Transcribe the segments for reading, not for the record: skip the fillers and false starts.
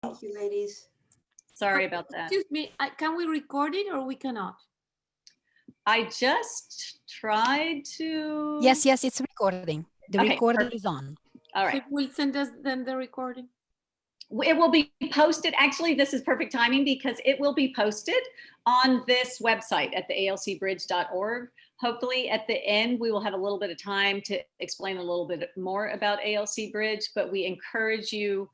Thank you, ladies. Sorry about that. Excuse me, can we record it or we cannot? I just tried to. Yes, it's recording. The Okay, recording perfect. is on. All So right. will send us then the recording. It will be posted. Actually, this is perfect timing because it will be posted on this website at the alcbridge.org. Hopefully at the end, we will have a little bit of time to explain a little bit more about ALC Bridge, but we encourage you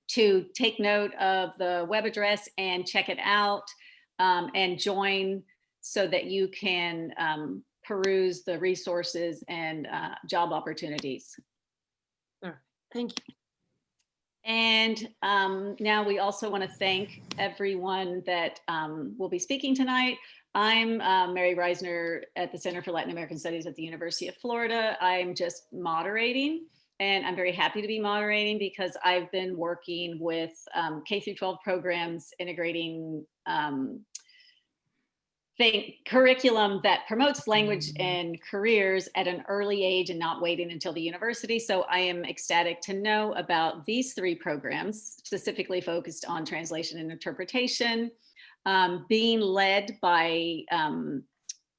to take note of the web address and check it out and join so that you can peruse the resources and job opportunities. Thank you. And now we also want to thank everyone that will be speaking tonight. I'm Mary Reisner at the Center for Latin American Studies at the University of Florida. I'm just moderating, and I'm very happy to be moderating because I've been working with K through 12 programs integrating curriculum that promotes language and careers at an early age and not waiting until the university. So I am ecstatic to know about these three programs, specifically focused on translation and interpretation, being led by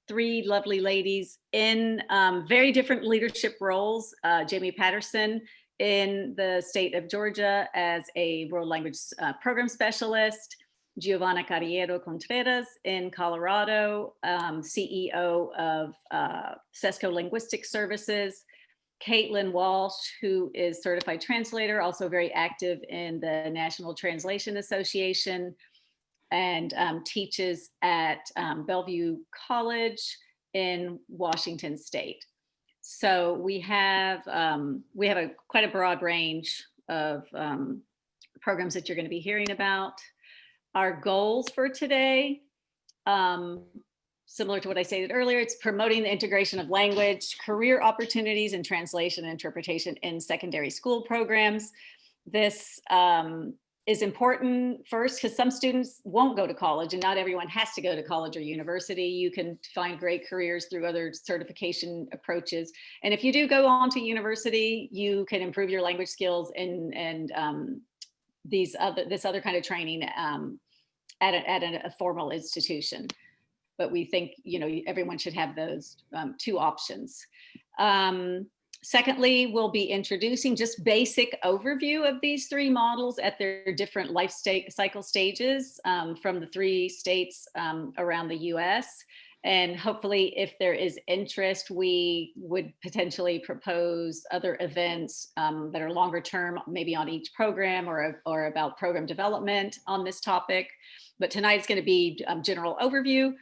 three lovely ladies in very different leadership roles. Jamie Patterson in the state of Georgia as a world language program specialist, Giovanna Carriero Contreras in Colorado, CEO of CESCO Linguistic Services, Caitlin Walsh, who is certified translator, also very active in the National Translation Association, and teaches at Bellevue College in Washington State. So we have quite a broad range of programs that you're going to be hearing about. Our goals for today, similar to what I stated earlier, it's promoting the integration of language, career opportunities, and translation and interpretation in secondary school programs. This is important first because some students won't go to college, and not everyone has to go to college or university. You can find great careers through other certification approaches. And if you do go on to university, you can improve your language skills and this other kind of training at a formal institution. But we think, everyone should have those two options. Secondly, we'll be introducing just basic overview of these three models at their different life cycle stages from the three states around the US. And hopefully, if there is interest, we would potentially propose other events that are longer term, maybe on each program or about program development on this topic. But tonight's going to be general overview.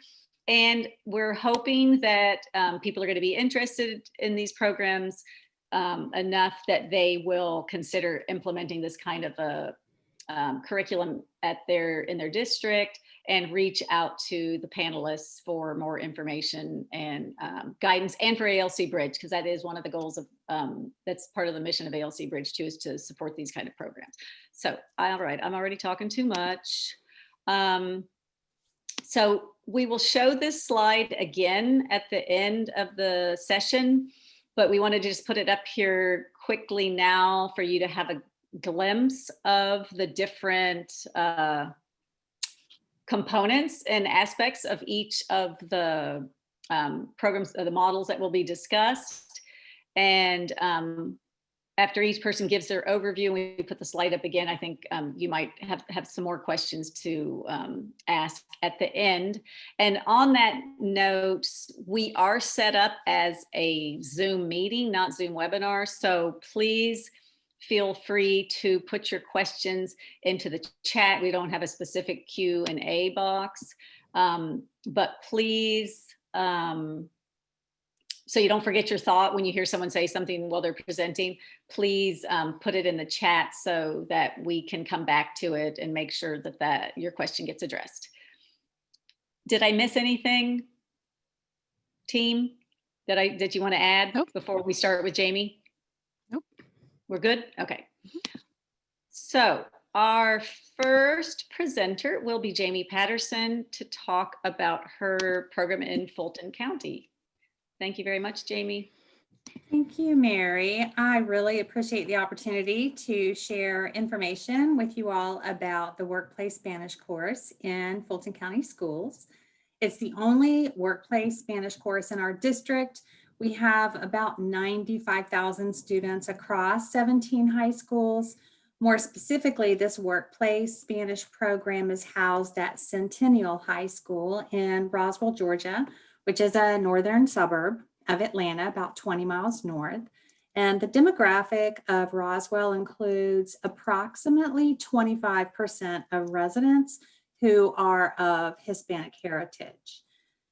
And we're hoping that people are going to be interested in these programs enough that they will consider implementing this kind of a curriculum in their district and reach out to the panelists for more information and guidance, and for ALC Bridge, because that is one of the goals of, that's part of the mission of ALC Bridge too, is to support these kind of programs. So, all right, I'm already talking too much. So we will show this slide again at the end of the session, but we wanted to just put it up here quickly now for you to have a glimpse of the different components and aspects of each of the programs, the models that will be discussed. And after each person gives their overview, and we put the slide up again, I think you might have some more questions to ask at the end. And on that note, we are set up as a Zoom meeting, not Zoom webinar. So please feel free to put your questions into the chat. We don't have a specific Q&A box, but please, so you don't forget your thought when you hear someone say something while they're presenting, please put it in the chat so that we can come back to it and make sure that your question gets addressed. Did I miss anything, team, that you want to add before we start with Jamie? Nope. We're good? Okay. So our first presenter will be Jamie Patterson to talk about her program in Fulton County. Thank you very much, Jamie. Thank you, Mary. I really appreciate the opportunity to share information with you all about the Workplace Spanish course in Fulton County Schools. It's the only workplace Spanish course in our district. We have about 95,000 students across 17 high schools. More specifically, this workplace Spanish program is housed at Centennial High School in Roswell, Georgia, which is a northern suburb of Atlanta, about 20 miles north. And the demographic of Roswell includes approximately 25% of residents who are of Hispanic heritage.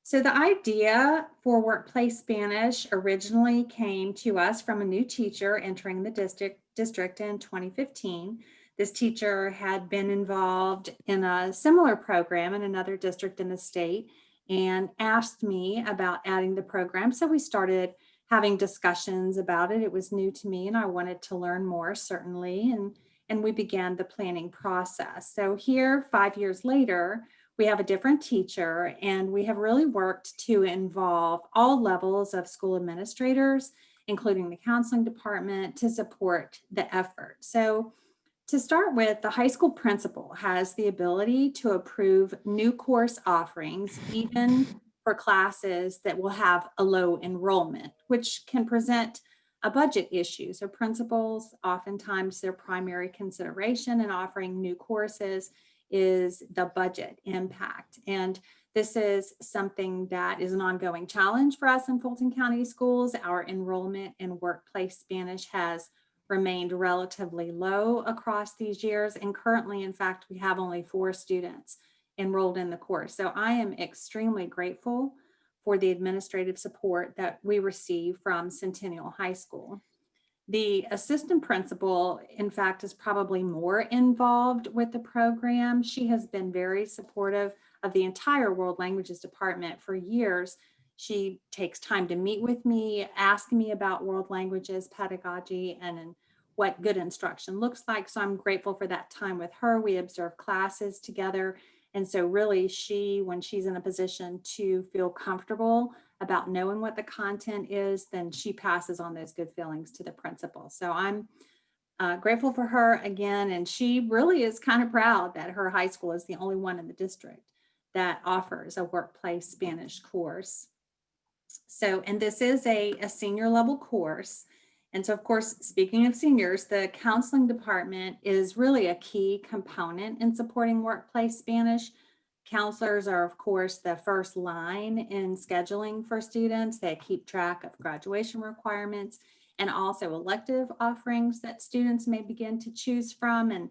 So the idea for Workplace Spanish originally came to us from a new teacher entering the district in 2015. This teacher had been involved in a similar program in another district in the state and asked me about adding the program. So we started having discussions about it. It was new to me and I wanted to learn more, certainly. And we began the planning process. So here, 5 years later, we have a different teacher and we have really worked to involve all levels of school administrators, including the counseling department, to support the effort. So to start with, the high school principal has the ability to approve new course offerings, even for classes that will have a low enrollment, which can present a budget issue. So principals, oftentimes their primary consideration in offering new courses is the budget impact. And this is something that is an ongoing challenge for us in Fulton County Schools. Our enrollment in Workplace Spanish has remained relatively low across these years. And currently, in fact, we have only 4 students enrolled in the course. So I am extremely grateful for the administrative support that we receive from Centennial High School. The assistant principal, in fact, is probably more involved with the program. She has been very supportive of the entire World Languages department for years. She takes time to meet with me, ask me about world languages pedagogy and what good instruction looks like. So I'm grateful for that time with her. We observe classes together. And so really when she's in a position to feel comfortable about knowing what the content is, then she passes on those good feelings to the principal. So I'm grateful for her again. And she really is kind of proud that her high school is the only one in the district that offers a workplace Spanish course. So, and this is a senior level course. And so, of course, speaking of seniors, the counseling department is really a key component in supporting workplace Spanish. Counselors are, of course, the first line in scheduling for students. They keep track of graduation requirements and also elective offerings that students may begin to choose from. And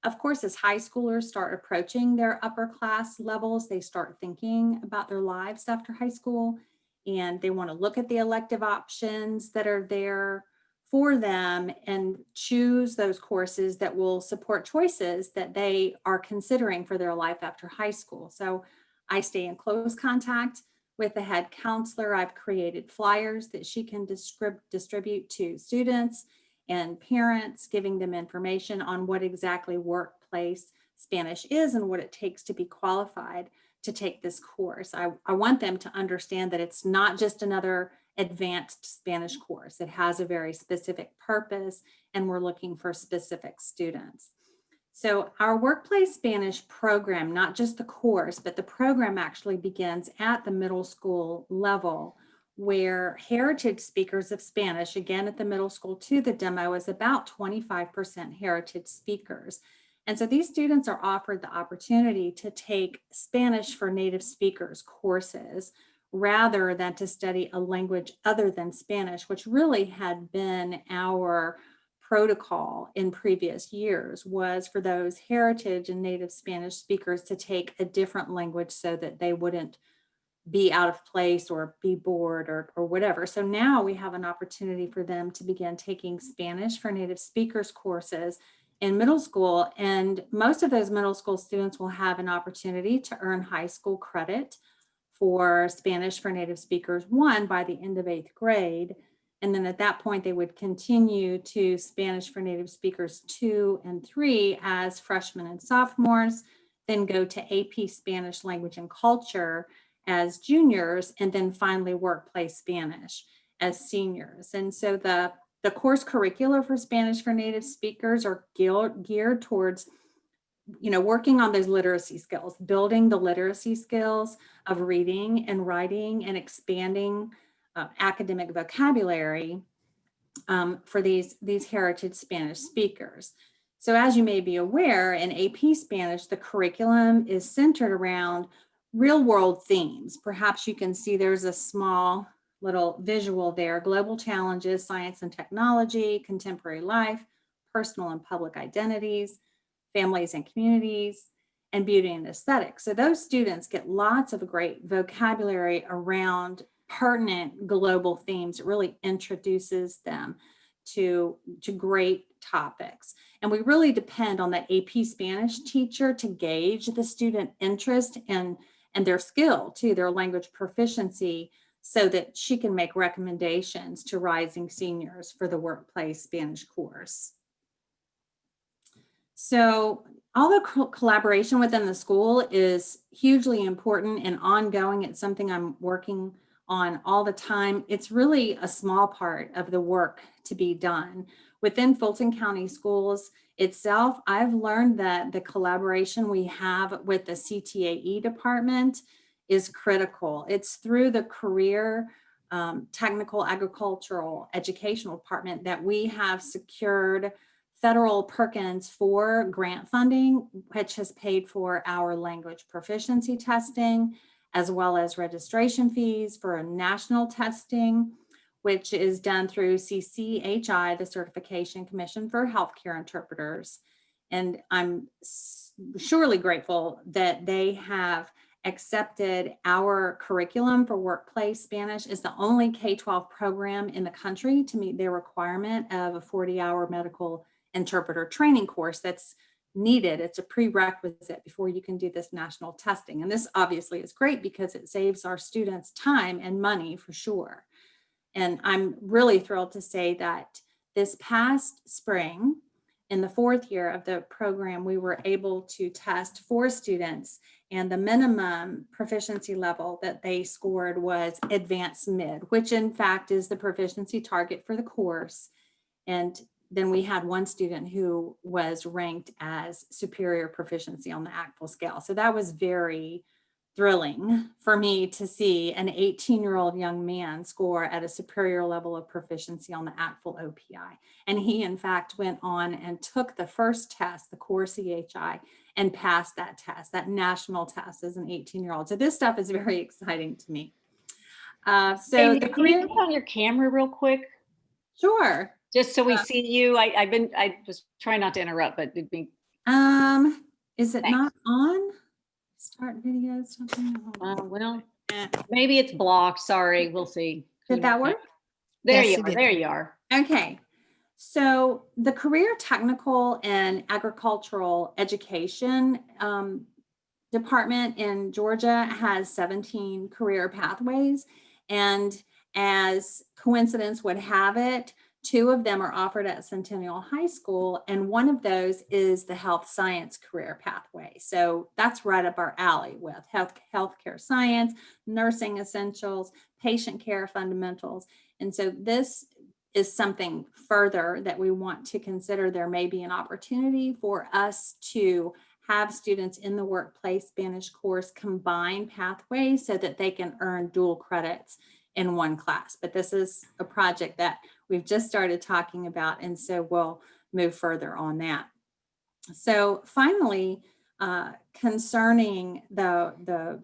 of course, as high schoolers start approaching their upper class levels, they start thinking about their lives after high school and they want to look at the elective options that are there for them and choose those courses that will support choices that they are considering for their life after high school. So I stay in close contact with the head counselor. I've created flyers that she can distribute to students and parents, giving them information on what exactly workplace Spanish is and what it takes to be qualified to take this course. I want them to understand that it's not just another advanced Spanish course. It has a very specific purpose and we're looking for specific students. So our workplace Spanish program, not just the course, but the program actually begins at the middle school level where heritage speakers of Spanish, again at the middle school too, the demo is about 25% heritage speakers. And so these students are offered the opportunity to take Spanish for native speakers courses rather than to study a language other than Spanish, which really had been our protocol in previous years, was for those heritage and native Spanish speakers to take a different language so that they wouldn't be out of place or be bored or whatever. So now we have an opportunity for them to begin taking Spanish for native speakers courses in middle school. And most of those middle school students will have an opportunity to earn high school credit for Spanish for Native Speakers 1 by the end of 8th grade. And then at that point, they would continue to Spanish for Native Speakers 2 and 3 as freshmen and sophomores, then go to AP Spanish Language and Culture as juniors, and then finally workplace Spanish. as seniors. And so the course curricula for Spanish for native speakers are geared towards, working on those literacy skills, building the literacy skills of reading and writing and expanding academic vocabulary for these heritage Spanish speakers. So as you may be aware, in AP Spanish, the curriculum is centered around real world themes. Perhaps you can see there's a small little visual there: global challenges, science and technology, contemporary life, personal and public identities, families and communities, and beauty and aesthetics. So those students get lots of great vocabulary around pertinent global themes. It really introduces them to great topics. And we really depend on that AP Spanish teacher to gauge the student interest and their skill too, their language proficiency, so that she can make recommendations to rising seniors for the workplace Spanish course. So all the collaboration within the school is hugely important and ongoing. It's something I'm working on all the time. It's really a small part of the work to be done. Within Fulton County Schools itself, I've learned that the collaboration we have with the CTAE department is critical. It's through the career technical agricultural educational department that we have secured federal Perkins 4 grant funding, which has paid for our language proficiency testing, as well as registration fees for national testing, which is done through CCHI, the Certification Commission for Healthcare Interpreters. And I'm surely grateful that they have accepted our curriculum for workplace Spanish as the only K-12 program in the country to meet their requirement of a 40-hour medical interpreter training course that's needed. It's a prerequisite before you can do this national testing. And this obviously is great because it saves our students time and money for sure. And I'm really thrilled to say that this past spring, in the 4th year of the program, we were able to test 4 students, and the minimum proficiency level that they scored was advanced mid, which in fact is the proficiency target for the course. And then we had 1 student who was ranked as superior proficiency on the ACTFL scale. So that was very thrilling for me to see an 18-year-old young man score at a superior level of proficiency on the ACTFL OPI. And he, in fact, went on and took the first test, the core CHI, and passed that test, that national test as an 18-year-old. So this stuff is very exciting to me. Amy, can you put on your camera real quick? Sure. Just so we see you. I was trying not to interrupt, but it'd be. Is it not on? Start video, something. Well, maybe it's blocked. Sorry, we'll see. Did that work? There Yes, you it are. did. There you are. Okay. So the Career Technical and Agricultural Education department in Georgia has 17 career pathways. And as coincidence would have it, 2 of them are offered at Centennial High School, and one of those is the health science career pathway. So that's right up our alley with healthcare science, nursing essentials, patient care fundamentals. And so this is something further that we want to consider. There may be an opportunity for us to have students in the workplace Spanish course combine pathways so that they can earn dual credits in one class. But this is a project that we've just started talking about, and so we'll move further on that. So finally, concerning the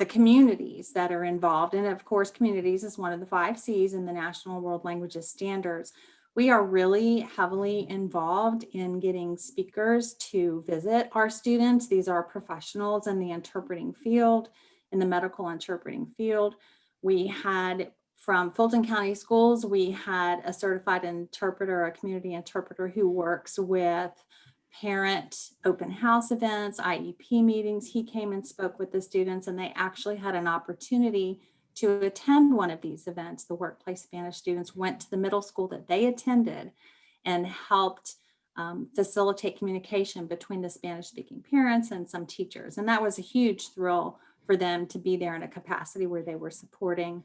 communities that are involved, and of course, communities is one of the 5 C's in the National World Languages Standards. We are really heavily involved in getting speakers to visit our students. These are professionals in the interpreting field, in the medical interpreting field. We had, from Fulton County Schools, we had a certified interpreter, a community interpreter who works with parent open house events, IEP meetings. He came and spoke with the students, and they actually had an opportunity to attend one of these events. The workplace Spanish students went to the middle school that they attended and helped facilitate communication between the Spanish speaking parents and some teachers. And that was a huge thrill for them to be there in a capacity where they were supporting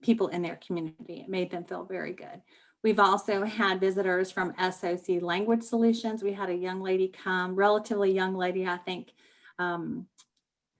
people in their community. It made them feel very good. We've also had visitors from SOC Language Solutions. We had a young lady come, relatively young lady, I think,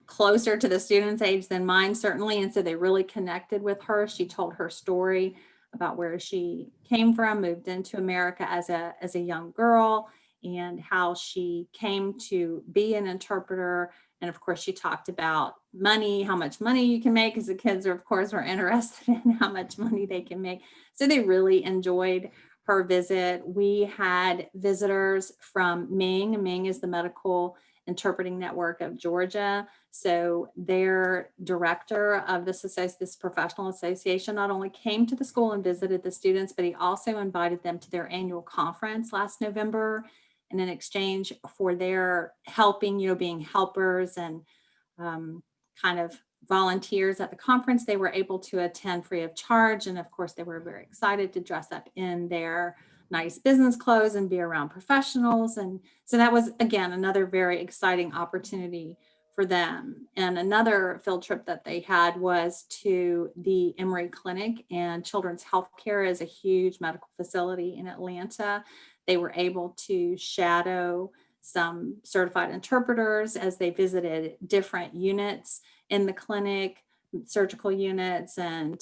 closer to the student's age than mine, certainly. And so they really connected with her. She told her story about where she came from, moved into America as a young girl, and how she came to be an interpreter. And of course, she talked about money, how much money you can make, because the kids are, of course, were interested in how much money they can make. So they really enjoyed her visit. We had visitors from Ming. Ming is the Medical Interpreting Network of Georgia. So their director of this professional association not only came to the school and visited the students, but he also invited them to their annual conference last November. And in exchange for their helping, being helpers and kind of volunteers at the conference, they were able to attend free of charge. And of course, they were very excited to dress up in their nice business clothes and be around professionals. And so that was, again, another very exciting opportunity for them. And another field trip that they had was to the Emory Clinic, and Children's Healthcare is a huge medical facility in Atlanta. They were able to shadow some certified interpreters as they visited different units in the clinic, surgical units and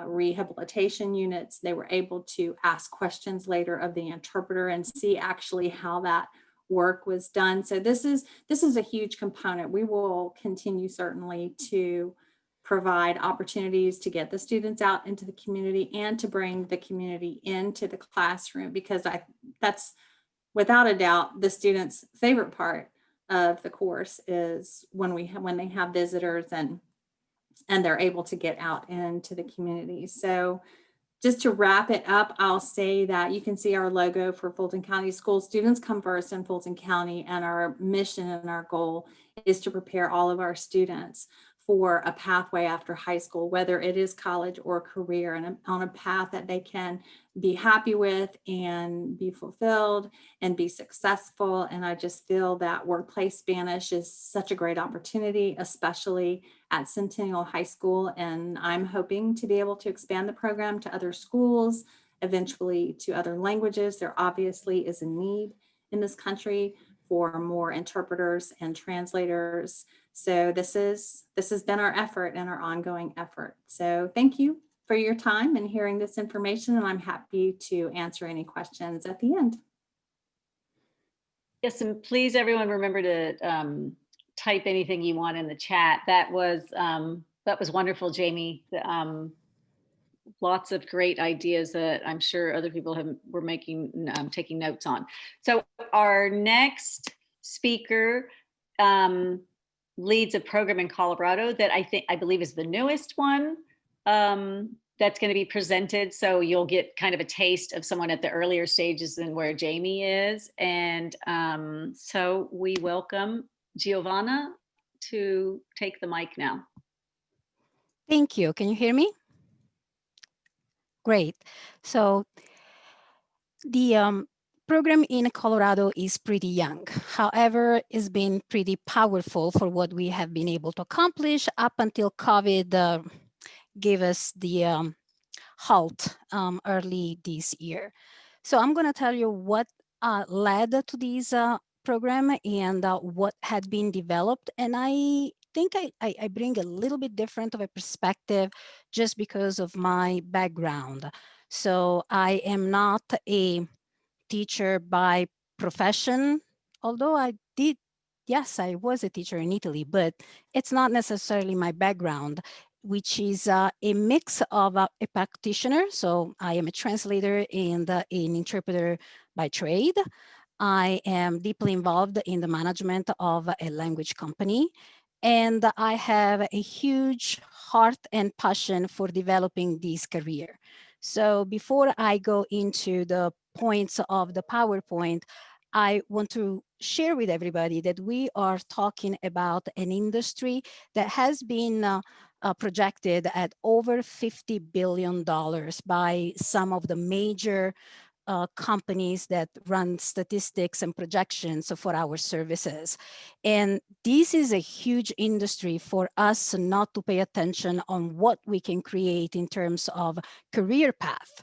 rehabilitation units. They were able to ask questions later of the interpreter and see actually how that work was done. So this is a huge component. We will continue certainly to provide opportunities to get the students out into the community and to bring the community into the classroom, because that's without a doubt the students' favorite part of the course is when they have visitors and they're able to get out into the community. So just to wrap it up, I'll say that you can see our logo for Fulton County Schools. Students come first in Fulton County, and our mission and our goal is to prepare all of our students for a pathway after high school, whether it is college or career, and on a path that they can be happy with and be fulfilled and be successful. And I just feel that Workplace Spanish is such a great opportunity, especially at Centennial High School. And I'm hoping to be able to expand the program to other schools, eventually to other languages. There obviously is a need in this country for more interpreters and translators. So this has been our effort and our ongoing effort. So thank you for your time and hearing this information, and I'm happy to answer any questions at the end. Yes, and please, everyone, remember to type anything you want in the chat. That was wonderful, Jamie. Lots of great ideas that I'm sure other people were taking notes on. So our next speaker leads a program in Colorado that I believe is the newest one that's going to be presented. So you'll get kind of a taste of someone at the earlier stages than where Jamie is. And so we welcome Giovanna to take the mic now. Thank you. Can you hear me? Great. So the program in Colorado is pretty young. However, it's been pretty powerful for what we have been able to accomplish up until COVID gave us the halt early this year. So I'm going to tell you what led to this program and what had been developed. And I think I bring a little bit different of a perspective just because of my background. So I am not a teacher by profession, although I was a teacher in Italy, but it's not necessarily my background, which is a mix of a practitioner. So I am a translator and an interpreter by trade. I am deeply involved in the management of a language company, and I have a huge heart and passion for developing this career. So before I go into the points of the PowerPoint, I want to share with everybody that we are talking about an industry that has been projected at over $50 billion by some of the major companies that run statistics and projections for our services. And this is a huge industry for us not to pay attention on what we can create in terms of career path.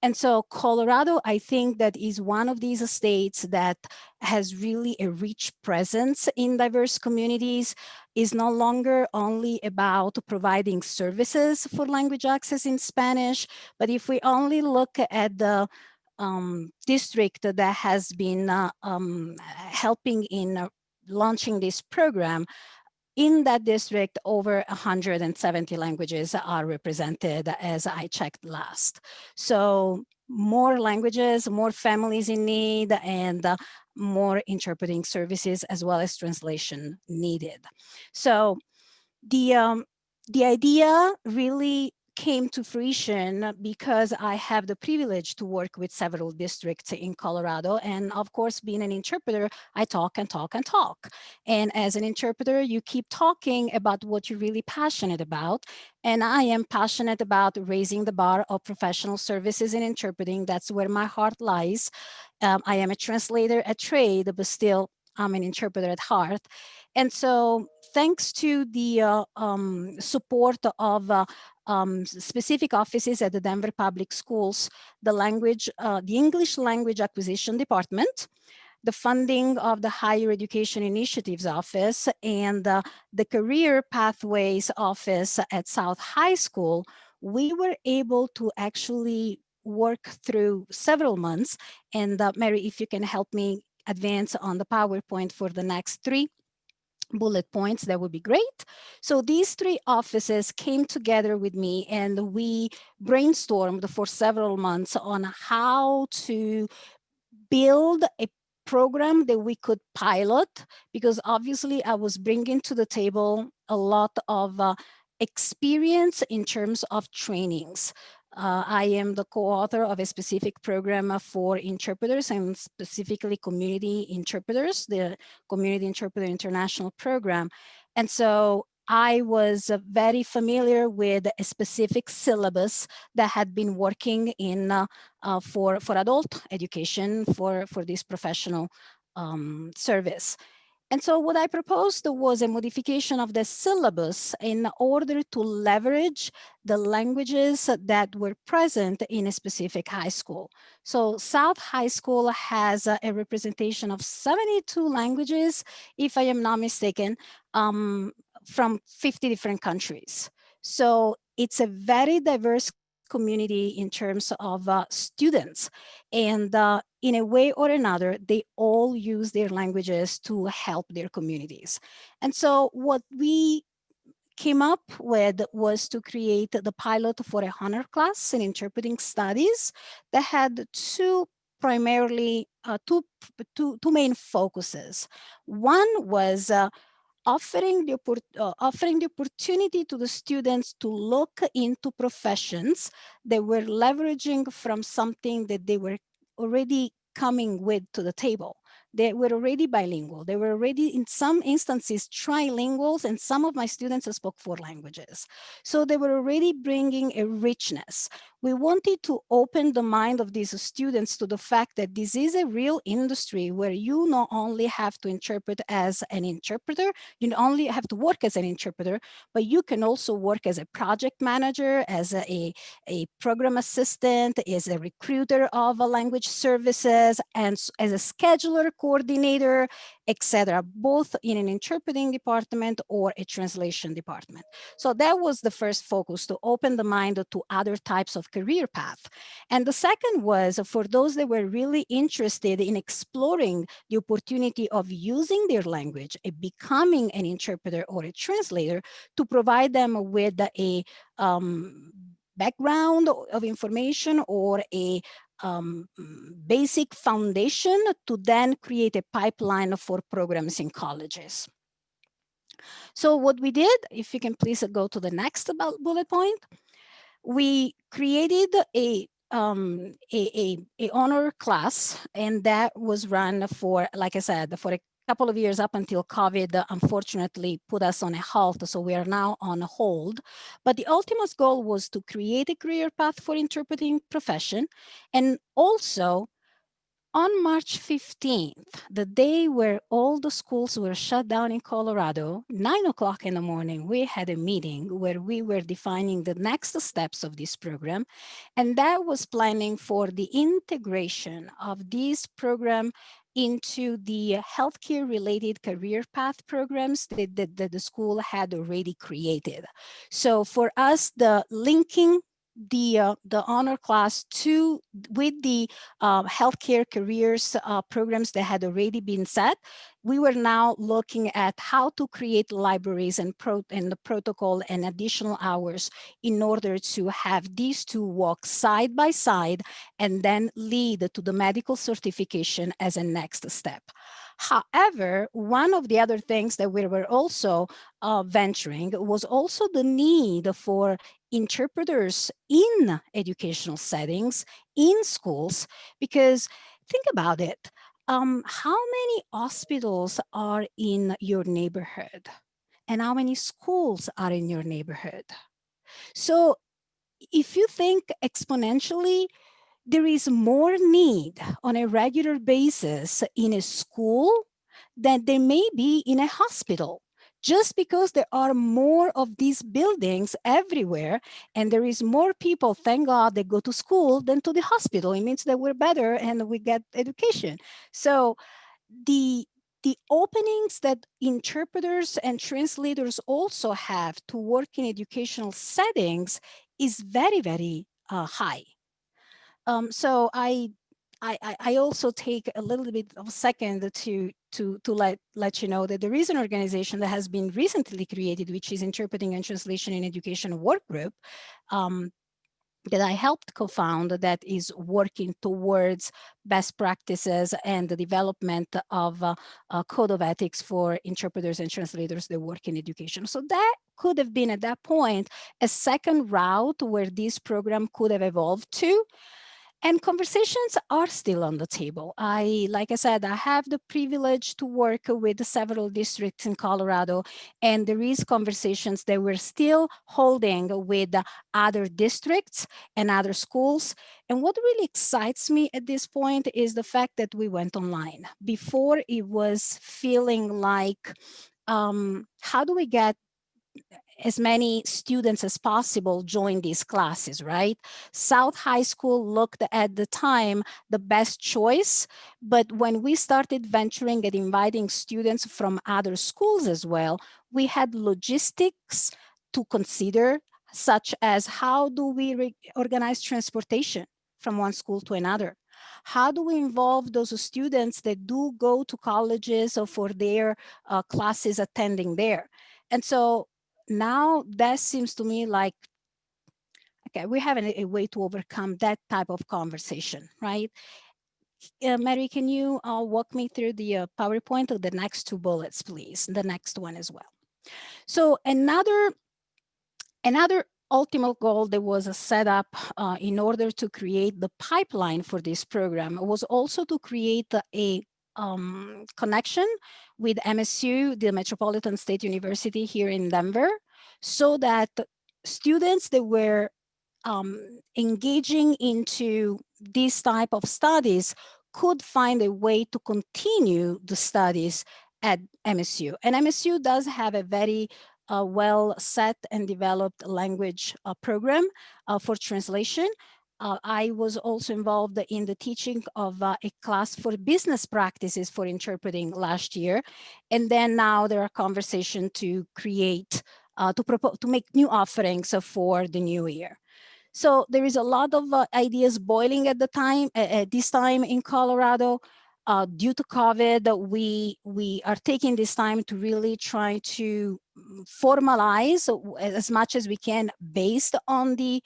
And so Colorado, I think that is one of these states that has really a rich presence in diverse communities, is no longer only about providing services for language access in Spanish, but if we only look at the district that has been helping in launching this program, in that district, over 170 languages are represented as I checked last. So more languages, more families in need, and more interpreting services as well as translation needed. So the idea really came to fruition because I have the privilege to work with several districts in Colorado. And of course, being an interpreter, I talk and talk and talk. And as an interpreter, you keep talking about what you're really passionate about. And I am passionate about raising the bar of professional services in interpreting. That's where my heart lies. I am a translator at trade, but still I'm an interpreter at heart. And so thanks to the support of specific offices at the Denver Public Schools, the English Language Acquisition Department, the funding of the Higher Education Initiatives Office, and the Career Pathways Office at South High School, we were able to actually work through several months. And Mary, if you can help me advance on the PowerPoint for the next 3 bullet points, that would be great. So these 3 offices came together with me and we brainstormed for several months on how to build a program that we could pilot, because obviously I was bringing to the table a lot of experience in terms of trainings. I am the co-author of a specific program for interpreters and specifically community interpreters, the Community Interpreter International Program. And so I was very familiar with a specific syllabus that had been working in for adult education for this professional service. And so what I proposed was a modification of the syllabus in order to leverage the languages that were present in a specific high school. So South High School has a representation of 72 languages, if I am not mistaken, from 50 different countries. So it's a very diverse community in terms of students. And in a way or another, they all use their languages to help their communities. And so what we came up with was to create the pilot for a honor class in interpreting studies that had two main focuses. One was offering the opportunity to the students to look into professions that were leveraging from something that they were already coming with to the table. They were already bilingual. They were already, in some instances, trilinguals, and some of my students spoke 4 languages. So they were already bringing a richness. We wanted to open the mind of these students to the fact that this is a real industry where you not only have to interpret as an interpreter, you not only have to work as an interpreter, but you can also work as a project manager, as a program assistant, as a recruiter of language services, and as a scheduler, coordinator, etc., both in an interpreting department or a translation department. So that was the first focus, to open the mind to other types of career path. And the second was for those that were really interested in exploring the opportunity of using their language, becoming an interpreter or a translator, to provide them with a background of information or a basic foundation to then create a pipeline for programs in colleges. So what we did, if you can please go to the next bullet point, we created a honor class, and that was run for, like I said, for a couple of years up until COVID, unfortunately, put us on a halt. So we are now on hold. But the ultimate goal was to create a career path for interpreting profession. And also, on March 15th, the day where all the schools were shut down in Colorado, 9 o'clock in the morning, we had a meeting where we were defining the next steps of this program. And that was planning for the integration of this program into the healthcare related career path programs that the school had already created. So for us, the linking the honor class with the healthcare careers programs that had already been set, we were now looking at how to create libraries and the protocol and additional hours in order to have these two walk side by side and then lead to the medical certification as a next step. However, one of the other things that we were also venturing was also the need for interpreters in educational settings, in schools, because think about it. How many hospitals are in your neighborhood? And how many schools are in your neighborhood? So if you think exponentially, there is more need on a regular basis in a school than there may be in a hospital, just because there are more of these buildings everywhere and there is more people, thank God, that go to school than to the hospital. It means that we're better and we get education. So the openings that interpreters and translators also have to work in educational settings is very, very high. So I also take a little bit of a second to let you know that there is an organization that has been recently created, which is Interpreting and Translation in Education Work Group, that I helped co-found, that is working towards best practices and the development of a code of ethics for interpreters and translators that work in education. So that could have been at that point a second route where this program could have evolved to. And conversations are still on the table. Like I said, I have the privilege to work with several districts in Colorado, and there is conversations that we're still holding with other districts and other schools. And what really excites me at this point is the fact that we went online. Before, it was feeling like, how do we get as many students as possible join these classes, right? South High School looked at the time the best choice, but when we started venturing and inviting students from other schools as well, we had logistics to consider, such as how do we organize transportation from one school to another? How do we involve those students that do go to colleges or for their classes attending there? And so now that seems to me like, okay, we have a way to overcome that type of conversation, right? Mary, can you walk me through the PowerPoint of the next two bullets, please? The next one as well. So another ultimate goal that was set up in order to create the pipeline for this program was also to create a connection with MSU, the Metropolitan State University here in Denver, so that students that were engaging into this type of studies could find a way to continue the studies at MSU. And MSU does have a very well set and developed language program for translation. I was also involved in the teaching of a class for business practices for interpreting last year. And then now there are conversations to create, to make new offerings for the new year. So there is a lot of ideas boiling at this time in Colorado. Due to COVID, we are taking this time to really try to formalize as much as we can based on the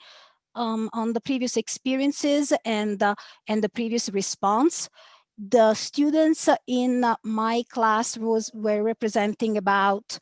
previous experiences and the previous response. The students in my class were representing about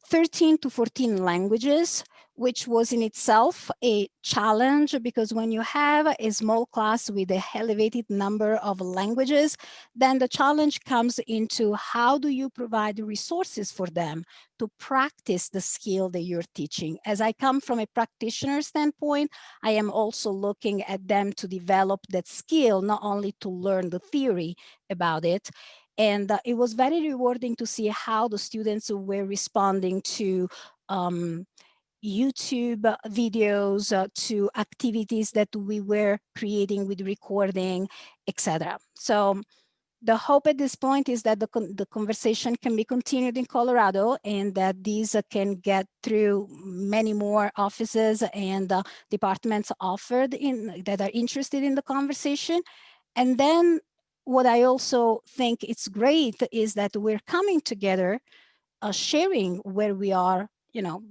13 to 14 languages, which was in itself a challenge, because when you have a small class with a elevated number of languages, then the challenge comes into how do you provide resources for them to practice the skill that you're teaching. As I come from a practitioner standpoint, I am also looking at them to develop that skill, not only to learn the theory about it. And it was very rewarding to see how the students were responding to YouTube videos, to activities that we were creating with recording, etc. So the hope at this point is that the conversation can be continued in Colorado, and that these can get through many more offices and departments offered that are interested in the conversation. And then what I also think it's great is that we're coming together, sharing where we are. You know,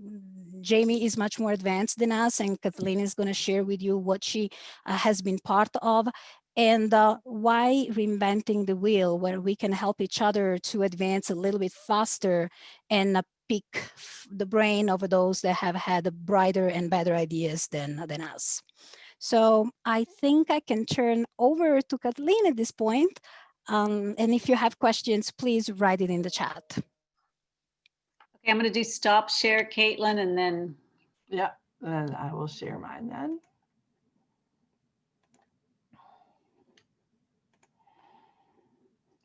Jamie is much more advanced than us, and Kathleen is going to share with you what she has been part of. And why reinventing the wheel, where we can help each other to advance a little bit faster and pick the brain of those that have had brighter and better ideas than us. So I think I can turn over to Kathleen at this point. And if you have questions, please write it in the chat. Okay, I'm going to do stop share, Caitlin, and then. Yeah, and I will share mine then.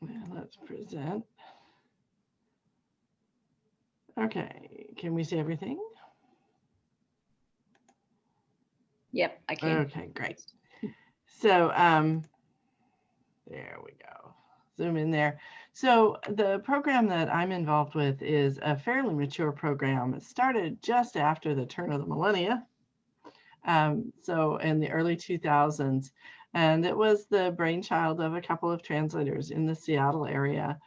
And let's present. Okay, can we see everything? Yep, I can. Okay, great. So there we go. Zoom in there. So the program that I'm involved with is a fairly mature program. It started just after the turn of the millennia. So in the early 2000s, and it was the brainchild of a couple of translators in the Seattle area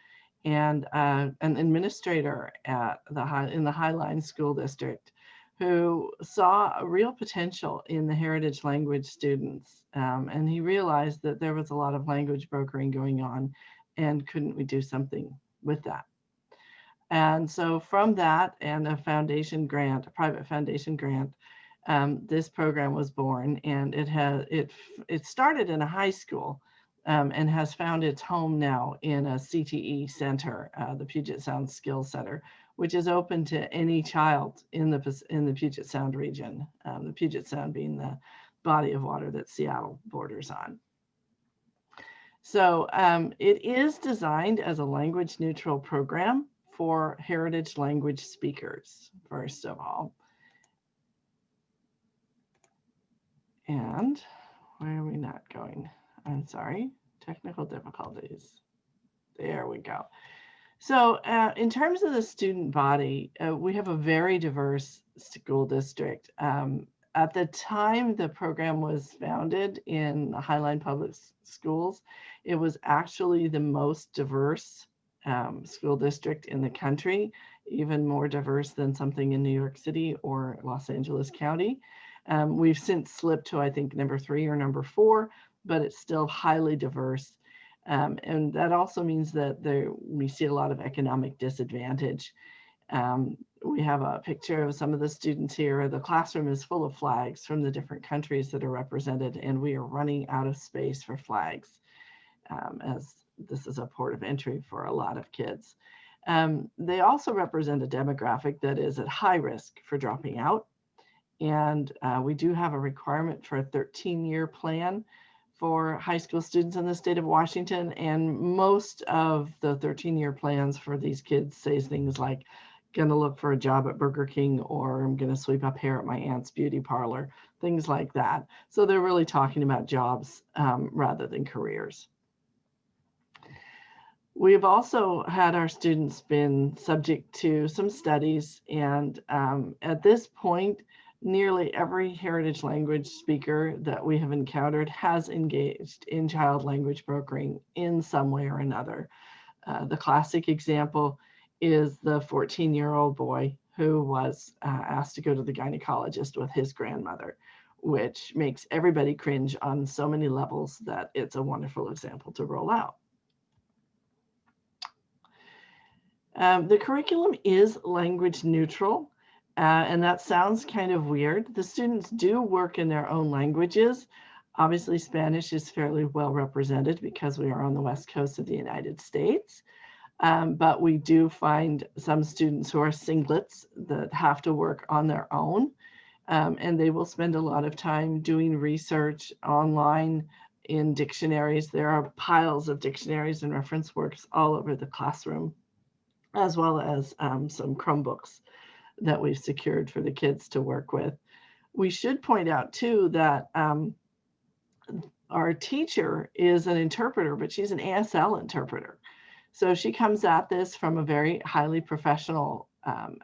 and an administrator at in the Highline School District who saw a real potential in the heritage language students. And he realized that there was a lot of language brokering going on, and couldn't we do something with that? And so from that and a foundation grant, a private foundation grant, this program was born, and it started in a high school and has found its home now in a CTE center, the Puget Sound Skills Center, which is open to any child in the Puget Sound region, the Puget Sound being the body of water that Seattle borders on. So it is designed as a language neutral program for heritage language speakers, first of all. And why are we not going? I'm sorry, technical difficulties. There we go. So in terms of the student body, we have a very diverse school district. At the time the program was founded in Highline Public Schools, it was actually the most diverse school district in the country, even more diverse than something in New York City or Los Angeles County. We've since slipped to, I think, number 3 or number 4, but it's still highly diverse. And that also means that we see a lot of economic disadvantage. We have a picture of some of the students here. The classroom is full of flags from the different countries that are represented, and we are running out of space for flags, as this is a port of entry for a lot of kids. They also represent a demographic that is at high risk for dropping out. And we do have a requirement for a 13-year plan for high school students in the state of Washington. And most of the 13-year plans for these kids say things like, gonna look for a job at Burger King, or I'm gonna sweep up hair at my aunt's beauty parlor, things like that. So they're really talking about jobs rather than careers. We've also had our students been subject to some studies, and at this point, nearly every heritage language speaker that we have encountered has engaged in child language brokering in some way or another. The classic example is the 14-year-old boy who was asked to go to the gynecologist with his grandmother, which makes everybody cringe on so many levels that it's a wonderful example to roll out. The curriculum is language neutral. And that sounds kind of weird. The students do work in their own languages. Obviously, Spanish is fairly well represented because we are on the West Coast of the United States. But we do find some students who are singlets that have to work on their own. And they will spend a lot of time doing research online in dictionaries. There are piles of dictionaries and reference works all over the classroom, as well as some Chromebooks that we've secured for the kids to work with. We should point out too that our teacher is an interpreter, but she's an ASL interpreter. So she comes at this from a very highly professional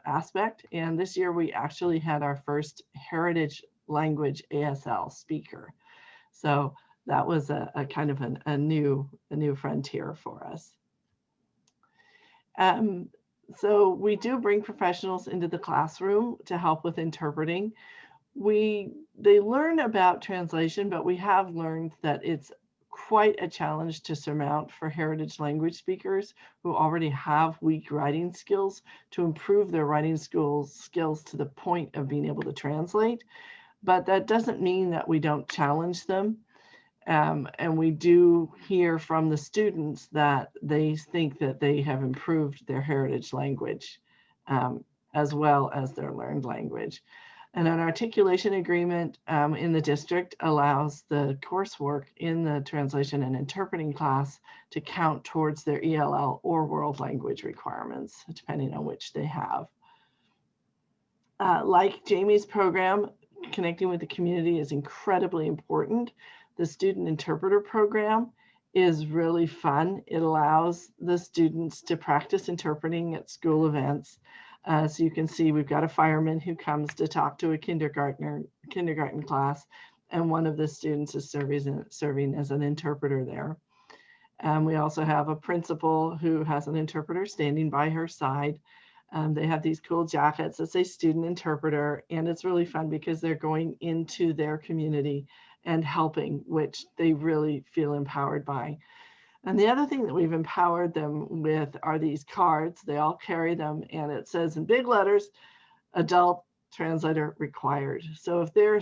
aspect. And this year we actually had our first heritage language ASL speaker. So that was a kind of a new frontier for us. So we do bring professionals into the classroom to help with interpreting. They learn about translation, but we have learned that it's quite a challenge to surmount for heritage language speakers who already have weak writing skills to improve their writing skills to the point of being able to translate. But that doesn't mean that we don't challenge them. And we do hear from the students that they think that they have improved their heritage language as well as their learned language. And an articulation agreement in the district allows the coursework in the translation and interpreting class to count towards their ELL or world language requirements, depending on which they have. Like Jamie's program, connecting with the community is incredibly important. The student interpreter program is really fun. It allows the students to practice interpreting at school events. So you can see we've got a fireman who comes to talk to a kindergarten class, and one of the students is serving as an interpreter there. We also have a principal who has an interpreter standing by her side. They have these cool jackets that say student interpreter, and it's really fun because they're going into their community and helping, which they really feel empowered by. And the other thing that we've empowered them with are these cards. They all carry them, and it says in big letters, adult translator required. So if they're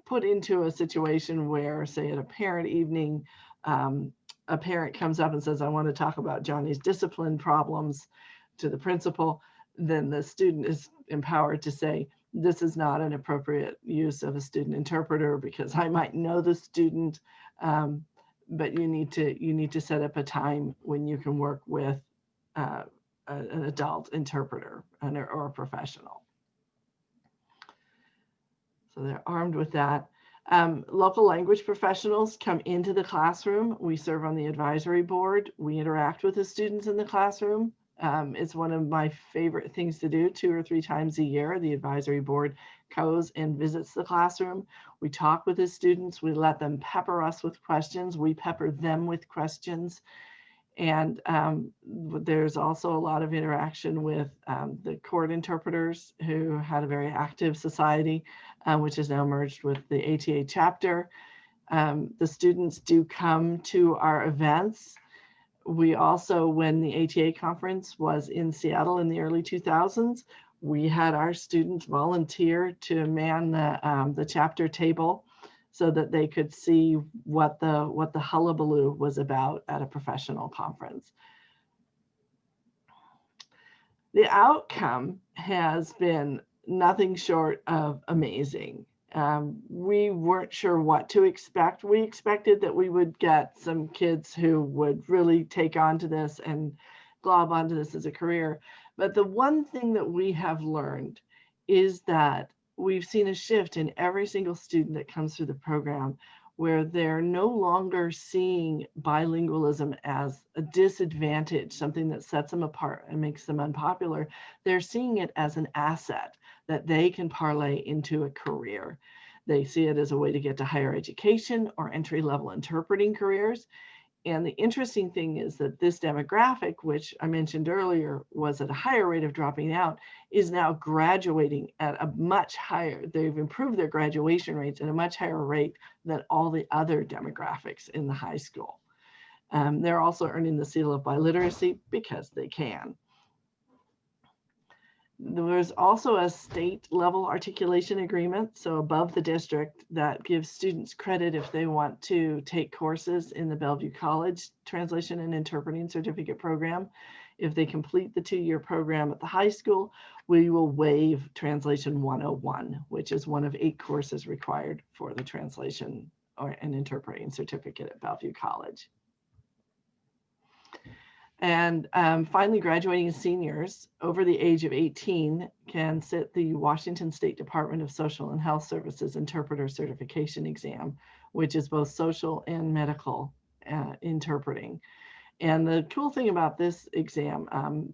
put into a situation where, say at a parent evening, a parent comes up and says, I want to talk about Johnny's discipline problems to the principal, then the student is empowered to say, this is not an appropriate use of a student interpreter because I might know the student, but you need to set up a time when you can work with an adult interpreter or a professional. So they're armed with that. Local language professionals come into the classroom. We serve on the advisory board. We interact with the students in the classroom. It's one of my favorite things to do. 2 or 3 times a year, the advisory board goes and visits the classroom. We talk with the students. We let them pepper us with questions. We pepper them with questions. And there's also a lot of interaction with the court interpreters who had a very active society, which is now merged with the ATA chapter. The students do come to our events. We also, when the ATA conference was in Seattle in the early 2000s, we had our students volunteer to man the chapter table so that they could see what the hullabaloo was about at a professional conference. The outcome has been nothing short of amazing. We weren't sure what to expect. We expected that we would get some kids who would really take on to this and glob onto this as a career. But the one thing that we have learned is that we've seen a shift in every single student that comes through the program where they're no longer seeing bilingualism as a disadvantage, something that sets them apart and makes them unpopular. They're seeing it as an asset that they can parlay into a career. They see it as a way to get to higher education or entry-level interpreting careers. And the interesting thing is that this demographic, which I mentioned earlier was at a higher rate of dropping out, is now graduating at a much higher, they've improved their graduation rates at a much higher rate than all the other demographics in the high school. They're also earning the seal of biliteracy because they can. There's also a state level articulation agreement, so above the district, that gives students credit if they want to take courses in the Bellevue College Translation and Interpreting Certificate Program. If they complete the 2-year program at the high school, we will waive Translation 101, which is one of 8 courses required for the Translation and Interpreting Certificate at Bellevue College. And finally, graduating seniors over the age of 18 can sit the Washington State Department of Social and Health Services Interpreter Certification Exam, which is both social and medical interpreting. And the cool thing about this exam,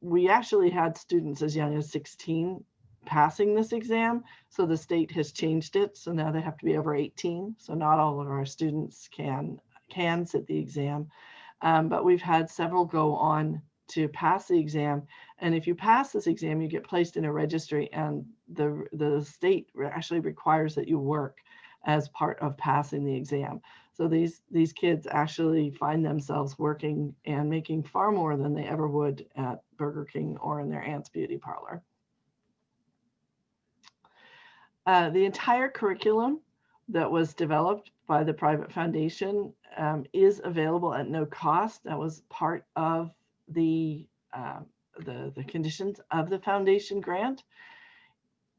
we actually had students as young as 16 passing this exam. So the state has changed it. So now they have to be over 18. So not all of our students can sit the exam. But we've had several go on to pass the exam. And if you pass this exam, you get placed in a registry, and the state actually requires that you work as part of passing the exam. So these kids actually find themselves working and making far more than they ever would at Burger King or in their aunt's beauty parlor. The entire curriculum that was developed by the private foundation is available at no cost. That was part of the conditions of the foundation grant.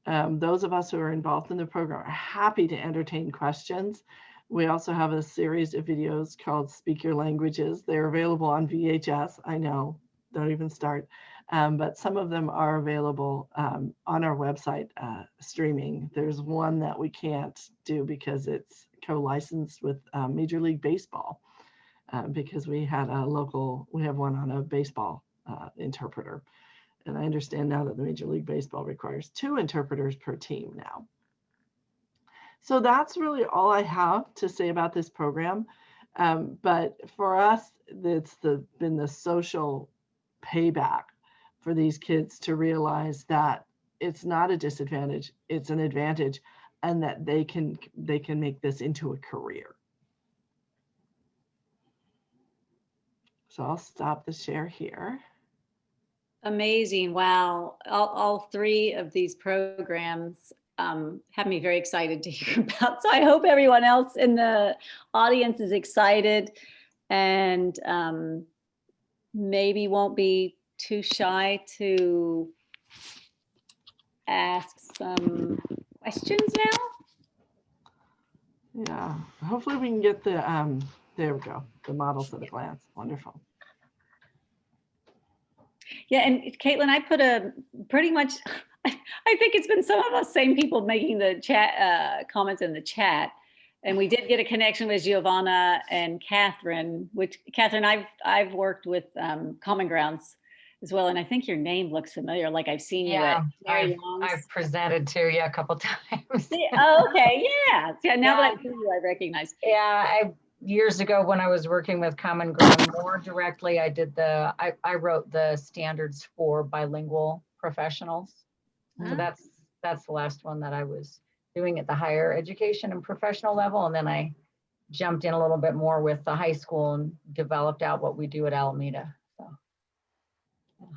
Those of us who are involved in the program are happy to entertain questions. We also have a series of videos called Speak Your Languages. They're available on VHS. I know, don't even start. But some of them are available on our website streaming. There's one that we can't do because it's co-licensed with Major League Baseball because we have one on a baseball interpreter. And I understand now that the Major League Baseball requires 2 interpreters per team now. So that's really all I have to say about this program. But for us, it's been the social payback for these kids to realize that it's not a disadvantage, it's an advantage, and that they can make this into a career. So I'll stop the share here. Amazing. Wow. All 3 of these programs have me very excited to hear about. So I hope everyone else in the audience is excited and maybe won't be too shy to ask some questions now. Yeah, hopefully we can get the, there we go, the models at a glance. Wonderful. Yeah, and Caitlin, I put a pretty much, I think it's been some of us same people making the chat comments in the chat. And we did get a connection with Giovanna and Catherine, which Catherine, I've worked with Common Grounds as well. And I think your name looks familiar, like I've seen you at Mary Long's. I've presented to you a couple times. Oh, okay, yeah. Now that I see you, I recognize. Yeah, years ago when I was working with Common Ground more directly, I wrote the standards for bilingual professionals. So that's the last one that I was doing at the higher education and professional level. And then I jumped in a little bit more with the high school and developed out what we do at Alameda. So, yeah.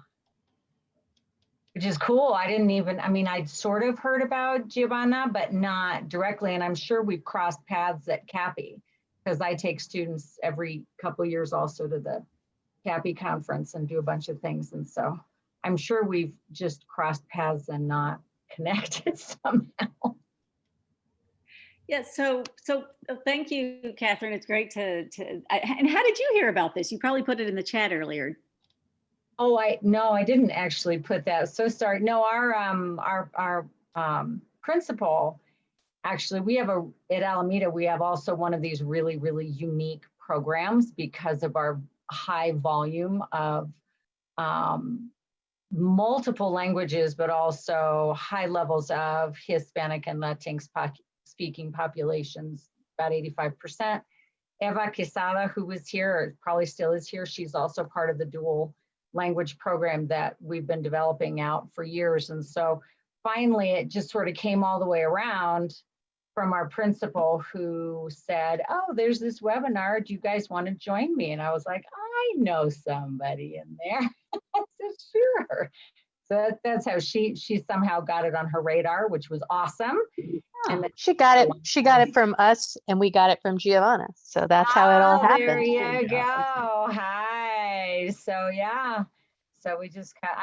Which is cool. I'd sort of heard about Giovanna, but not directly. And I'm sure we've crossed paths at CAPI because I take students every couple of years also to the CAPI conference and do a bunch of things. And so I'm sure we've just crossed paths and not connected somehow. Yeah, so thank you, Catherine. It's great and how did you hear about this? You probably put it in the chat earlier. Oh, I didn't actually put that. So sorry. No, our principal, actually, we have at Alameda, we have also one of these really, really unique programs because of our high volume of multiple languages, but also high levels of Hispanic and Latinx speaking populations, about 85%. Eva Quesada, who was here, or probably still is here, she's also part of the dual language program that we've been developing out for years. And so finally, it just sort of came all the way around from our principal who said, oh, there's this webinar. Do you guys want to join me? And I was like, I know somebody in there. I said, sure. So that's how she somehow got it on her radar, which was awesome. And then She got it from us and we got it from Giovanna. So that's how it all oh, there happened. you go. Hi. So yeah. So I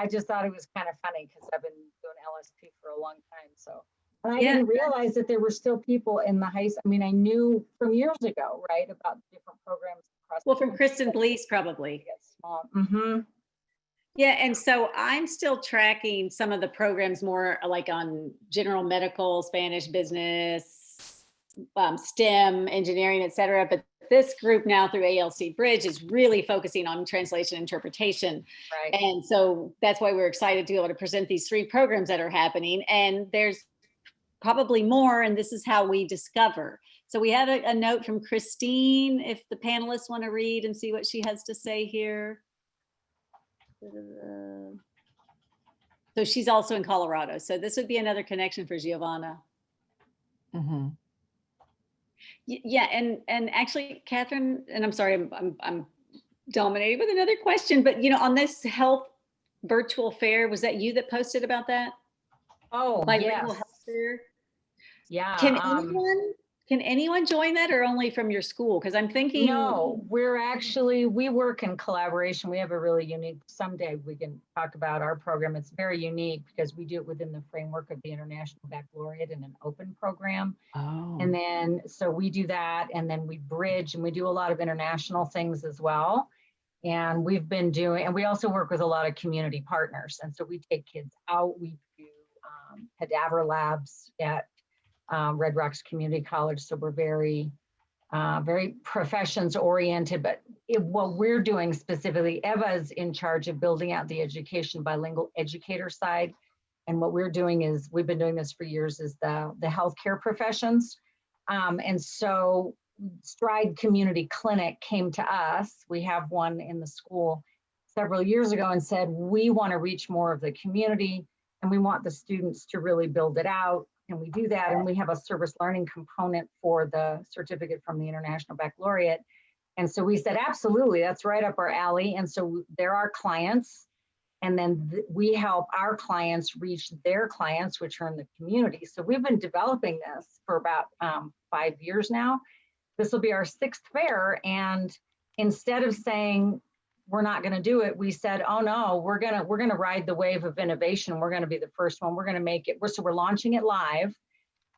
just thought it was kind of funny because I've been doing LSP for a long time. So and I Yeah. didn't realize that there were still people in the high school. I mean, I knew from years ago, right, about different programs across. Well, from Kristen Blease, probably. Mm-hmm. Yeah, and so I'm still tracking some of the programs more like on general medical, Spanish, business, STEM, engineering, et cetera. But this group now through ALC Bridge is really focusing on translation interpretation. Right. And so that's why we're excited to be able to present these 3 programs that are happening. And there's probably more, and this is how we discover. So we have a note from Christine, if the panelists want to read and see what she has to say here. So she's also in Colorado. So this would be another connection for Giovanna. Mm-hmm. Yeah, and actually, Catherine, and I'm sorry, I'm dominated with another question, but on this health virtual fair, was that you that posted about that? Oh, Bilingual yes. health fair? Yeah. Can anyone join that or only from your school? Because I'm thinking. No, we work in collaboration. We have a really unique, someday we can talk about our program. It's very unique because we do it within the framework of the International Baccalaureate in an open program. Oh. And then, so we do that and then we bridge and we do a lot of international things as well. And we've been doing, and we also work with a lot of community partners. And so we take kids out, we do cadaver labs at Red Rocks Community College. So we're very professions oriented, but what we're doing specifically, Eva's in charge of building out the education bilingual educator side. And what we're doing is, we've been doing this for years, is the healthcare professions. And so Stride Community Clinic came to us. We have one in the school several years ago and said, we want to reach more of the community and we want the students to really build it out. And we do that, and we have a service learning component for the certificate from the International Baccalaureate. And so we said, absolutely, that's right up our alley. And so there are clients, and then we help our clients reach their clients, which are in the community. So we've been developing this for about 5 years now. This will be our 6th fair. And instead of saying, we're not going to do it, we said, oh no, we're gonna ride the wave of innovation. We're going to be the first one. We're going to make it. So we're launching it live,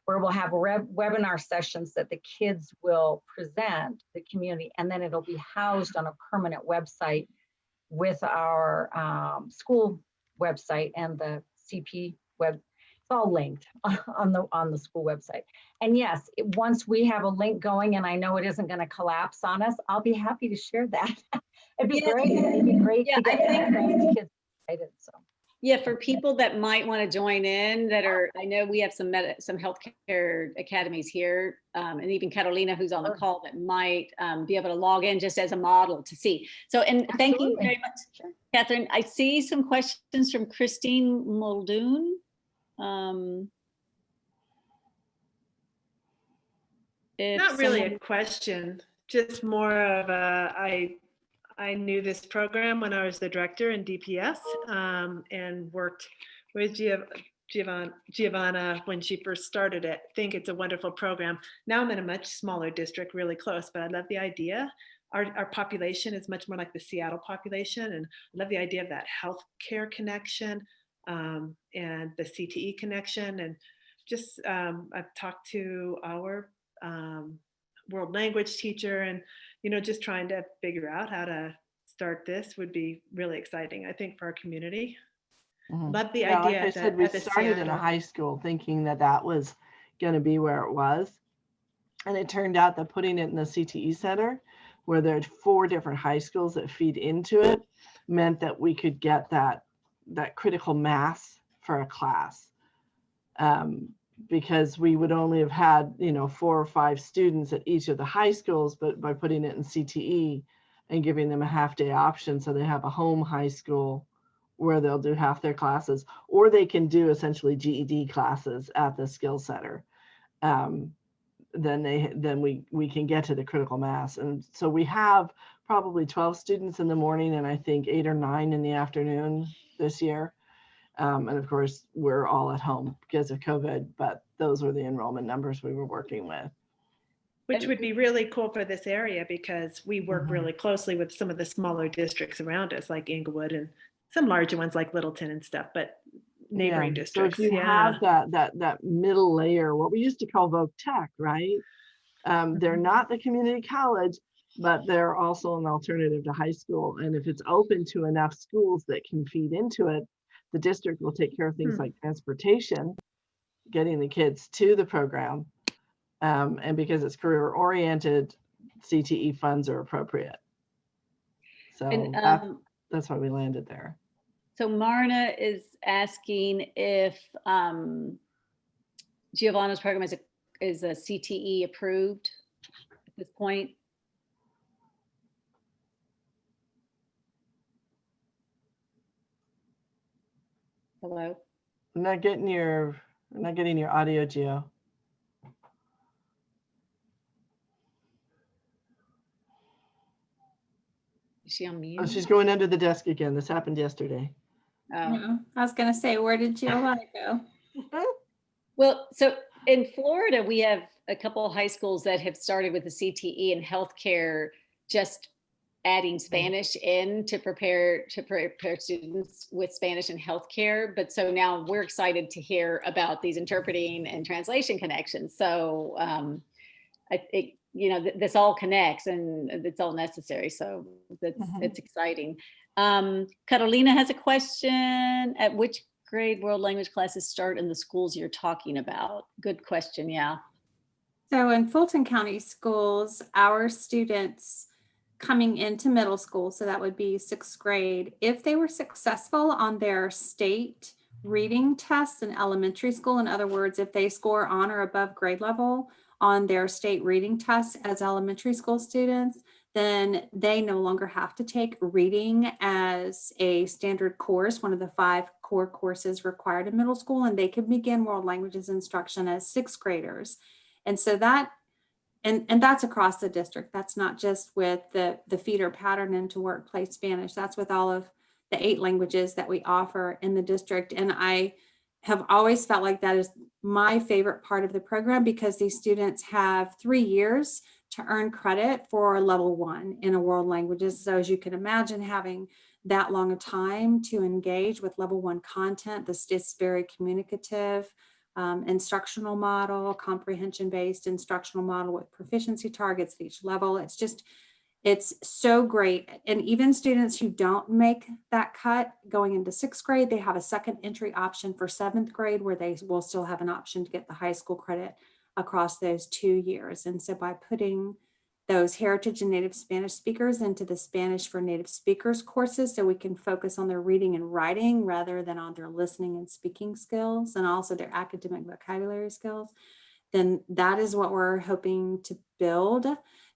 where we'll have webinar sessions that the kids will present to the community, and then it'll be housed on a permanent website with our school website and the CP web. It's all linked on the school website. And yes, once we have a link going, and I know it isn't going to collapse on us, I'll be happy to share that. It'd be great. It'd be great to get the kids excited. So. Yeah, for people that might want to join in, I know we have some healthcare academies here, and even Carolina, who's on the call, that might be able to log in just as a model to see. So, and thank you very much, Catherine. I see some questions from Christine Muldoon. Not really a question, just more of I knew this program when I was the director in DPS, and worked with Giovanna when she first started it. I think it's a wonderful program. Now I'm in a much smaller district, really close, but I love the idea. Our population is much more like the Seattle population, and I love the idea of that healthcare connection and the CTE connection. And just I've talked to our world language teacher, and just trying to figure out how to start this would be really exciting, I think, for our community. Mm-hmm. Love the Yeah, idea. like I said, we started in a high school thinking that was going to be where it was. And it turned out that putting it in the CTE center, where there are 4 different high schools that feed into it, meant that we could get that critical mass for a class. Because we would only have had 4 or 5 students at each of the high schools, but by putting it in CTE and giving them a half-day option, so they have a home high school where they'll do half their classes, or they can do essentially GED classes at the skill center. Then we can get to the critical mass. And so we have probably 12 students in the morning, and I think 8 or 9 in the afternoon this year. And of course, we're all at home because of COVID, but those were the enrollment numbers we were working with. Which would be really cool for this area because we work Mhm. really closely with some of the smaller districts around us, like Inglewood and some larger ones like Littleton and stuff, but neighboring So districts. if you have that middle layer, what we used to call Voc Tech, right? They're not the community college, but they're also an alternative to high school. And if it's open to enough schools that can feed into it, the district will take care of things like transportation, getting the kids to the program. And because it's career oriented, CTE funds are appropriate. So And that's why we landed there. so Marna is asking if Giovanna's program is a CTE approved at this point. Hello? I'm not getting your audio, Gio. Is she on mute? Oh, she's going under the desk again. This happened yesterday. Oh. No, I was going to say, where did Giovanna go? Well, so in Florida, we have a couple of high schools that have started with the CTE and healthcare, just adding Spanish in to prepare students with Spanish and healthcare. But so now we're excited to hear about these interpreting and translation connections. So this all connects and it's all necessary. So it's exciting. Carolina has a question. At which grade world language classes start in the schools you're talking about? Good question. Yeah. So in Fulton County schools, our students coming into middle school, so that would be 6th grade, if they were successful on their state reading tests in elementary school, in other words, if they score on or above grade level on their state reading tests as elementary school students, then they no longer have to take reading as a standard course, one of the 5 core courses required in middle school, and they can begin world languages instruction as 6th graders. And so that, and that's across the district. That's not just with the feeder pattern into workplace Spanish. That's with all of the 8 languages that we offer in the district. And I have always felt like that is my favorite part of the program because these students have 3 years to earn credit for level 1 in a world languages. So as you can imagine, having that long a time to engage with level 1 content, this is very communicative, instructional model, comprehension-based instructional model with proficiency targets at each level. It's so great. And even students who don't make that cut going into 6th grade, they have a second entry option for 7th grade where they will still have an option to get the high school credit across those 2 years. And so by putting those heritage and native Spanish speakers into the Spanish for native speakers courses, so we can focus on their reading and writing rather than on their listening and speaking skills and also their academic vocabulary skills, then that is what we're hoping to build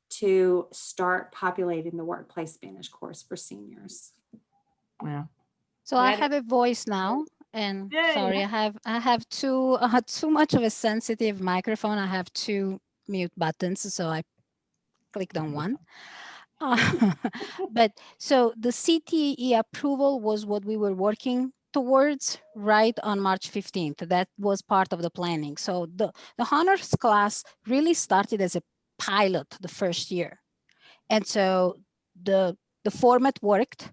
to start populating the workplace Spanish course for seniors. Yeah. So I have a voice now, and Yay. sorry, I have too much of a sensitive microphone. I have 2 mute buttons, so I clicked on one. But so the CTE approval was what we were working towards right on March 15th. That was part of the planning. So the honors class really started as a pilot the first year. And so the format worked.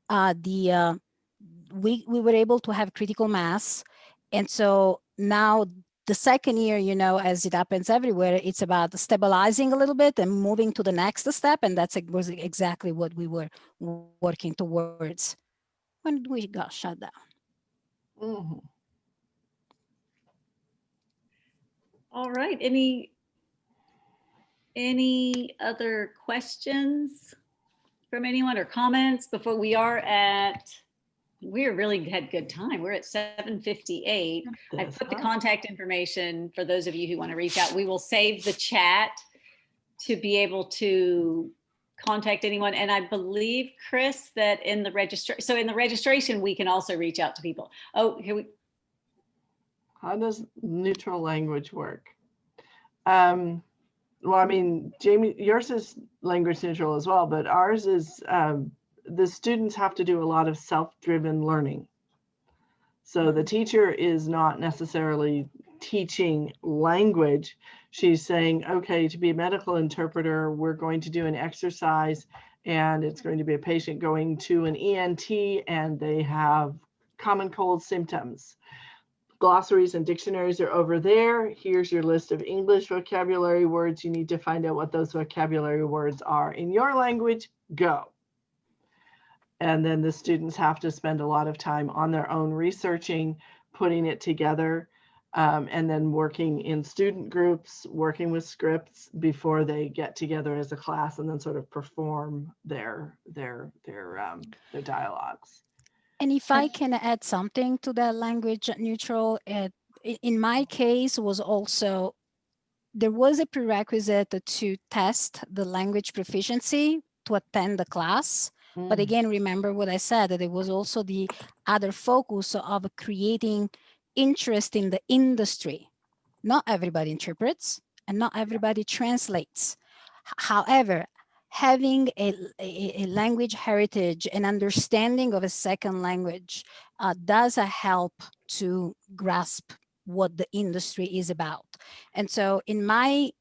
We were able to have critical mass. And so now the second year, as it happens everywhere, it's about stabilizing a little bit and moving to the next step. And was exactly what we were working towards when we got shut down. Mm-hmm. All right. Any other questions from anyone or comments before we really had good time. We're at 7:58. I put the contact information for those of you who want to reach out. We will save the chat to be able to contact anyone. And I believe, Chris, that in the registration, we can also reach out to people. Oh, here we. How does neutral language work? Well, I mean, Jamie, yours is language neutral as well, but ours is the students have to do a lot of self-driven learning. So the teacher is not necessarily teaching language. She's saying, okay, to be a medical interpreter, we're going to do an exercise, and it's going to be a patient going to an ENT and they have common cold symptoms. Glossaries and dictionaries are over there. Here's your list of English vocabulary words. You need to find out what those vocabulary words are in your language. Go. And then the students have to spend a lot of time on their own researching, putting it together, and then working in student groups, working with scripts before they get together as a class and then sort of perform their dialogues. And if I can add something to that language neutral, in my case was also, there was a prerequisite to test the language proficiency to attend the class. But again, remember what I said, that it was also the other focus of creating interest in the industry. Not everybody interprets and not everybody translates. However, having a language heritage and understanding of a second language does help to grasp what the industry is about. And so in my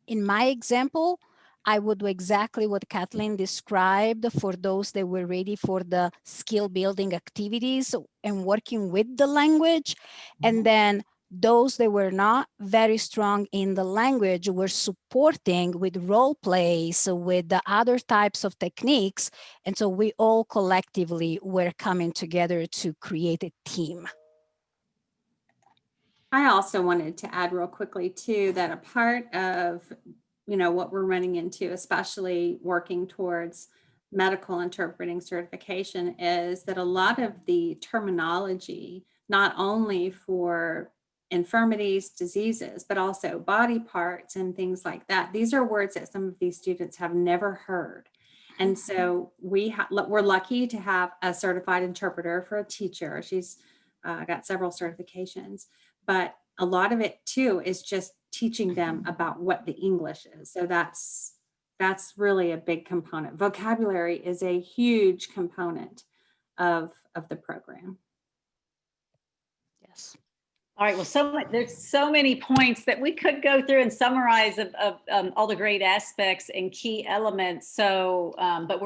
example, I would do exactly what Kathleen described for those that were ready for the skill building activities and working with the language. And then those that were not very strong in the language were supporting with role plays, with the other types of techniques. And so we all collectively were coming together to create a team. I also wanted to add real quickly too, that a part of, what we're running into, especially working towards medical interpreting certification, is that a lot of the terminology, not only for infirmities, diseases, but also body parts and things like that. These are words that some of these students have never heard. And so we're lucky to have a certified interpreter for a teacher. She's got several certifications, but a lot of it too is just teaching them about what the English is. So that's really a big component. Vocabulary is a huge component of the program. Yes. All right, well, there's so many points that we could go through and summarize of all the great aspects and key elements. So, but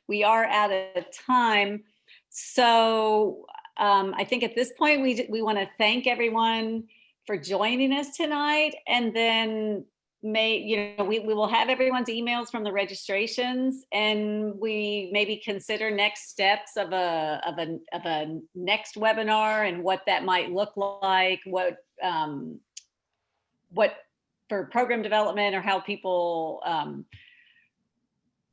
we are out of time. So I think at this point, we want to thank everyone for joining us tonight. And then we will have everyone's emails from the registrations, and we maybe consider next steps of a next webinar and what that might look like, what for program development, or how people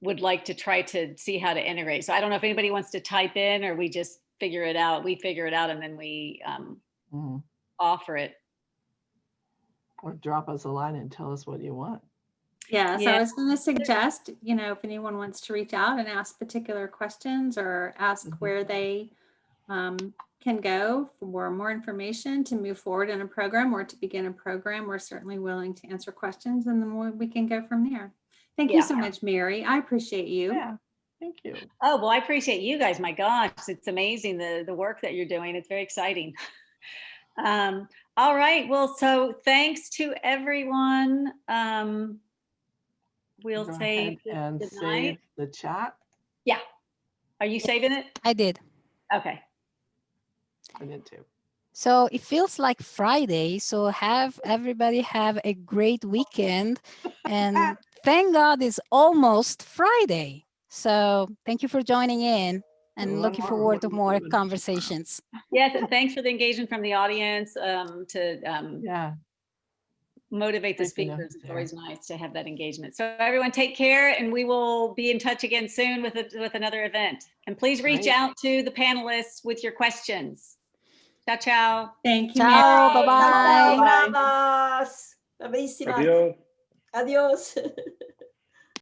would like to try to see how to integrate. So I don't know if anybody wants to type in, or we just figure it out. We figure it out and then we offer it. Or drop us a line and tell us what you want. Yeah, so I was going to suggest, if anyone wants to reach out and ask particular questions or ask where they can go for more information to move forward in a program or to begin a program, we're certainly willing to answer questions, and then we can go from there. Thank you so much, Mary. I appreciate you. Yeah, thank you. Oh, well, I appreciate you guys. My gosh, it's amazing the work that you're doing. It's very exciting. All right. Well, so thanks to everyone. We'll Go say ahead and save the chat. Yeah. Are you saving it? I did. Okay. I did too. So it feels like Friday. So everybody have a great weekend. And thank God it's almost Friday. So thank you for joining in. And looking forward to more conversations. Yes, and thanks for the engagement from the audience to motivate the speakers. It's always nice to have that engagement. So everyone take care, and we will be in touch again soon with another event. And please reach out to the panelists with your questions. Ciao, ciao. Thank you, Ciao, Mary. bye-bye. Bravas. Bravissima. Adios. Adios.